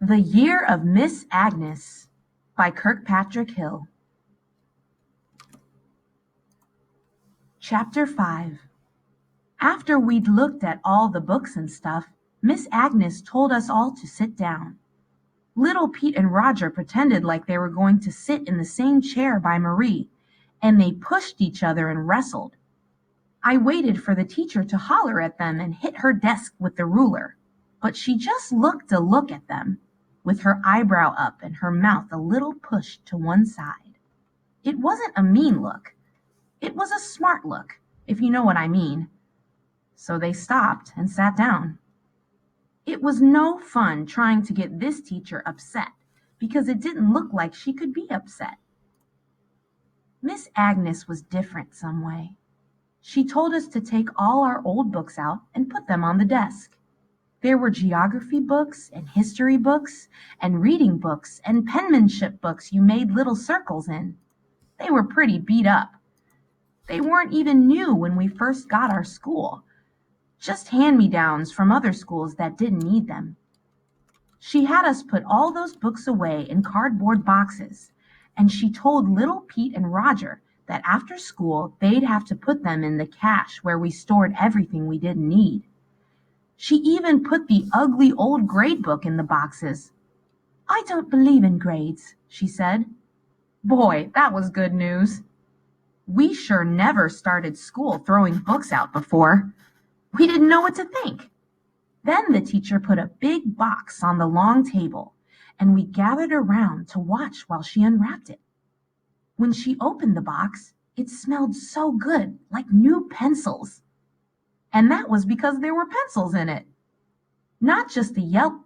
The Year of Miss Agnes by Kirkpatrick Hill. Chapter 5. After we'd looked at all the books and stuff, Miss Agnes told us all to sit down. Little Pete and Roger pretended like they were going to sit in the same chair by Marie, and they pushed each other and wrestled. I waited for the teacher to holler at them and hit her desk with the ruler, but she just looked a look at them, with her eyebrow up and her mouth a little pushed to one side. It wasn't a mean look. It was a smart look, if you know what I mean. So they stopped and sat down. It was no fun trying to get this teacher upset, because it didn't look like she could be upset. Miss Agnes was different some way. She told us to take all our old books out and put them on the desk. There were geography books and history books and reading books and penmanship books you made little circles in. They were pretty beat up. They weren't even new when we first got our school, just hand-me-downs from other schools that didn't need them. She had us put all those books away in cardboard boxes, and she told little Pete and Roger that after school they'd have to put them in the cache where we stored everything we didn't need. She even put the ugly old grade book in the boxes. "I don't believe in grades," she said. Boy, that was good news. We sure never started school throwing books out before. We didn't know what to think. Then the teacher put a big box on the long table, and we gathered around to watch while she unwrapped it. When she opened the box, it smelled so good, like new pencils. And that was because there were pencils in it. Not just the yellow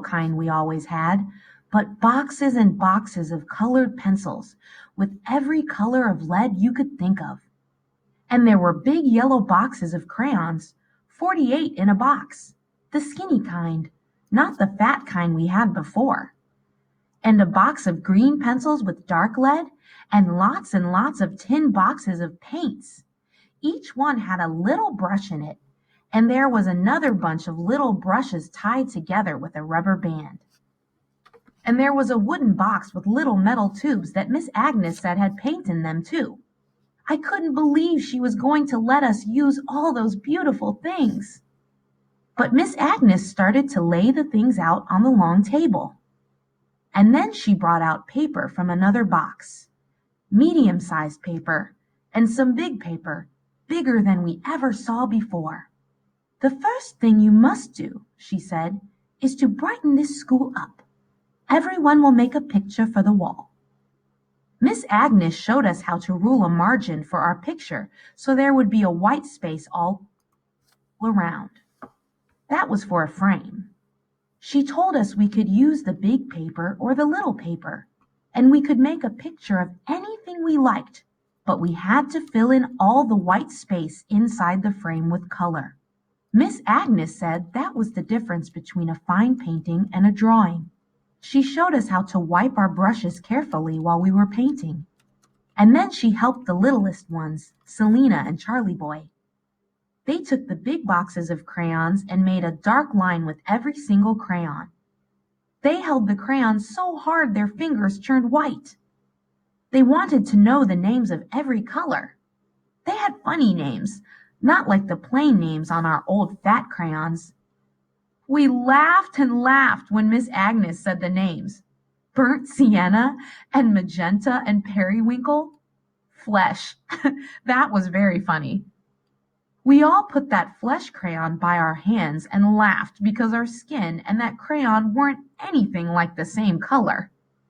kind we always had, but boxes and boxes of colored pencils with every color of lead you could think of. And there were big yellow boxes of crayons, 48 in a box, the skinny kind, not the fat kind we had before. And a box of green pencils with dark lead, and lots of tin boxes of paints. Each one had a little brush in it, and there was another bunch of little brushes tied together with a rubber band. And there was a wooden box with little metal tubes that Miss Agnes said had paint in them too. I couldn't believe she was going to let us use all those beautiful things. But Miss Agnes started to lay the things out on the long table. And then she brought out paper from another box, medium-sized paper, and some big paper, bigger than we ever saw before. "The first thing you must do," she said, "is to brighten this school up. Everyone will make a picture for the wall." Miss Agnes showed us how to rule a margin for our picture so there would be a white space all around. That was for a frame. She told us we could use the big paper or the little paper, and we could make a picture of anything we liked, but we had to fill in all the white space inside the frame with color. Miss Agnes said that was the difference between a fine painting and a drawing. She showed us how to wipe our brushes carefully while we were painting. And then she helped the littlest ones, Selena and Charlie Boy. They took the big boxes of crayons and made a dark line with every single crayon. They held the crayons so hard their fingers turned white. They wanted to know the names of every color. They had funny names, not like the plain names on our old fat crayons. We laughed and laughed when Miss Agnes said the names. Burnt sienna and magenta and periwinkle. Flesh. That was very funny. We all put that flesh crayon by our hands and laughed because our skin and that crayon weren't anything like the same color.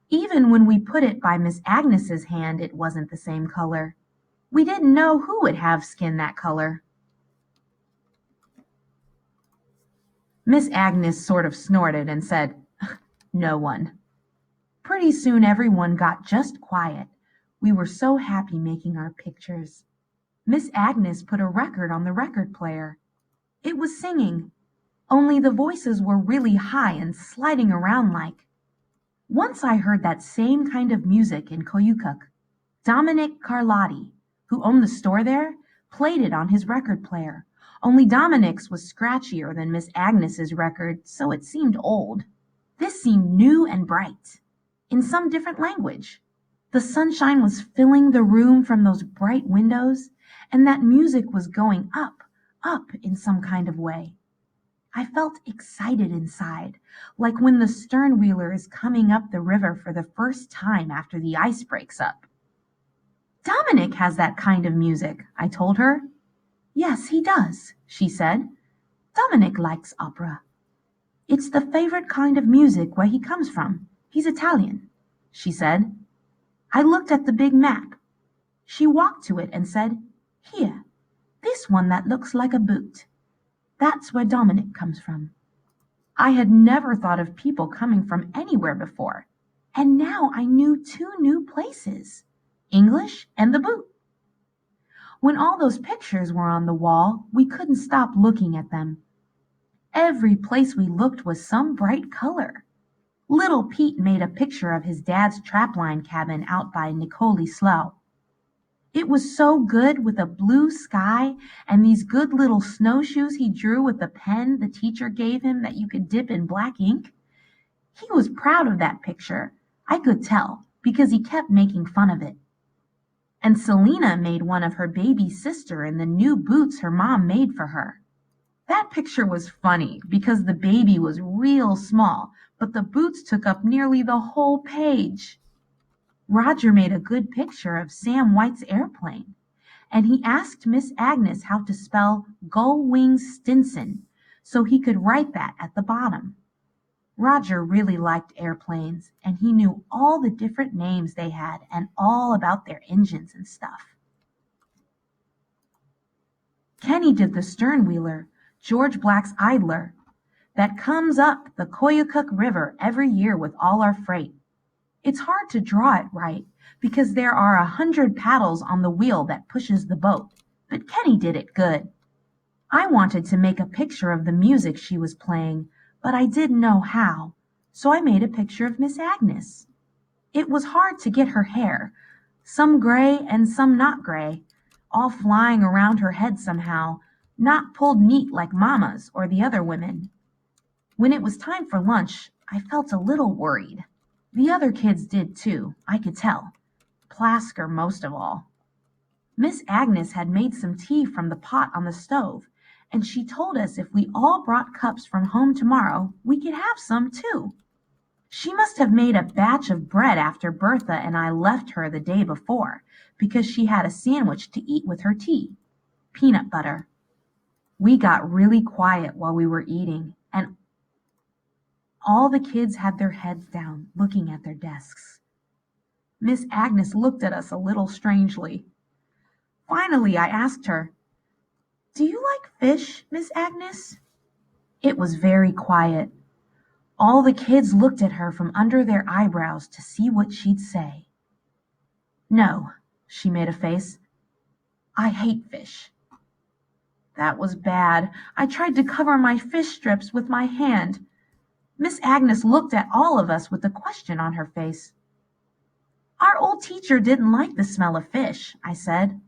Even when we put it by Miss Agnes's hand, it wasn't the same color. We didn't know who would have skin that color. Miss Agnes sort of snorted and said, "No one." Pretty soon everyone got just quiet. We were so happy making our pictures. Miss Agnes put a record on the record player. It was singing, only the voices were really high and sliding around like. Once I heard that same kind of music in Koyukuk. Dominic Carlotti, who owned the store there, played it on his record player, Only Dominic's was scratchier than Miss Agnes's record, so it seemed old. This seemed new and bright, in some different language. The sunshine was filling the room from those bright windows, and that music was going up, up in some kind of way. I felt excited inside, like when the stern wheeler is coming up the river for the first time after the ice breaks up. Dominic has that kind of music, I told her. Yes, he does, she said. Dominic likes opera. It's the favorite kind of music where he comes from. He's Italian, she said. I looked at the big map. She walked to it and said, Here, this one that looks like a boot. That's where Dominic comes from. I had never thought of people coming from anywhere before, and now I knew two new places, English and the boot. When all those pictures were on the wall, we couldn't stop looking at them. Every place we looked was some bright color. Little Pete made a picture of his dad's trapline cabin out by Nicoli Slough. It was so good with a blue sky and these good little snowshoes he drew with a pen the teacher gave him that you could dip in black ink. He was proud of that picture, I could tell, because he kept making fun of it. And Selina made one of her baby sister in the new boots her mom made for her. That picture was funny because the baby was real small, but the boots took up nearly the whole page. Roger made a good picture of Sam White's airplane, and he asked Miss Agnes how to spell Gull Wings Stinson so he could write that at the bottom. Roger really liked airplanes, and he knew all the different names they had and all about their engines and stuff. Kenny did the stern wheeler, George Black's idler, that comes up the Koyukuk River every year with all our freight. It's hard to draw it right because there are 100 paddles on the wheel that pushes the boat, but Kenny did it good. I wanted to make a picture of the music she was playing, but I didn't know how, so I made a picture of Miss Agnes. It was hard to get her hair, some gray and some not gray, all flying around her head somehow, not pulled neat like Mama's or the other women. When it was time for lunch, I felt a little worried. The other kids did too, I could tell. Plasker most of all. Miss Agnes had made some tea from the pot on the stove, and she told us if we all brought cups from home tomorrow, we could have some too. She must have made a batch of bread after Bertha and I left her the day before, because she had a sandwich to eat with her tea. Peanut butter. We got really quiet while we were eating, and all the kids had their heads down, looking at their desks. Miss Agnes looked at us a little strangely. Finally, I asked her, Do you like fish, Miss Agnes? It was very quiet. All the kids looked at her from under their eyebrows to see what she'd say. No, she made a face. I hate fish. That was bad. I tried to cover my fish strips with my hand. Miss Agnes looked at all of us with a question on her face. Our old teacher didn't like the smell of fish, I said.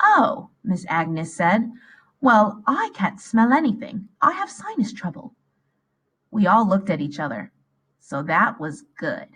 Oh, Miss Agnes said. Well, I can't smell anything. I have sinus trouble. We all looked at each other. So that was good.